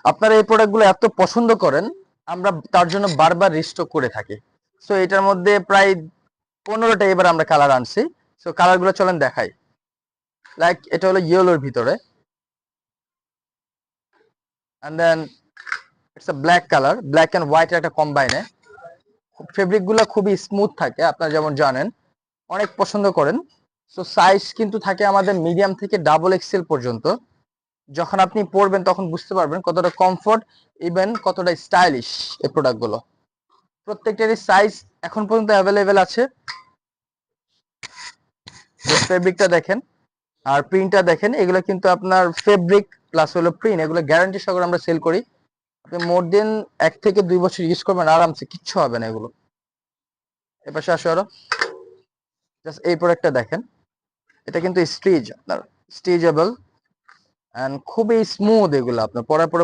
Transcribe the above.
আপনারা এই প্রোডাক্টগুলো এত পছন্দ করেন, আমরা তার জন্য বারবার রিস্টক করে থাকি। সো এটার মধ্যে প্রায় 15টা এবার আমরা কালার আনছি। সো কালারগুলো চলেন দেখাই। লাইক এটা হলো ইয়েলোর ভিতরে, and then it's a black colour, black and white এর একটা কম্বাইনে। ফেব্রিক গুলো খুবই স্মুথ থাকে, আপনারা যেমন জানেন, অনেক পছন্দ করেন। সো সাইজ কিন্তু থাকে আমাদের মিডিয়াম থেকে ডাবল এক্সেল পর্যন্ত। যখন আপনি পরবেন তখন বুঝতে পারবেন কতটা কমফোর্ট, ইভেন কতটা স্টাইলিশ এই প্রোডাক্টগুলো। প্রত্যেকটারই সাইজ এখন পর্যন্ত অ্যাভেলেবেল আছে। ফেব্রিকটা দেখেন আর প্রিন্টটা দেখেন, এগুলো কিন্তু আপনার ফেব্রিক প্লাস হলো প্রিন্ট, এগুলো গ্যারান্টি সহকারে আমরা সেল করি। আপনি মোর দেন 1 থেকে 2 বছর ইউজ করবেন আরামসে, কিচ্ছু হবে না এগুলো। এপাশে আসো আরো, জাস্ট এই প্রোডাক্টটা দেখেন। এটা কিন্তু স্টিচ, আপনার স্টিচেবল এন্ড খুবই স্মুথ, এগুলো আপনার পরার পরে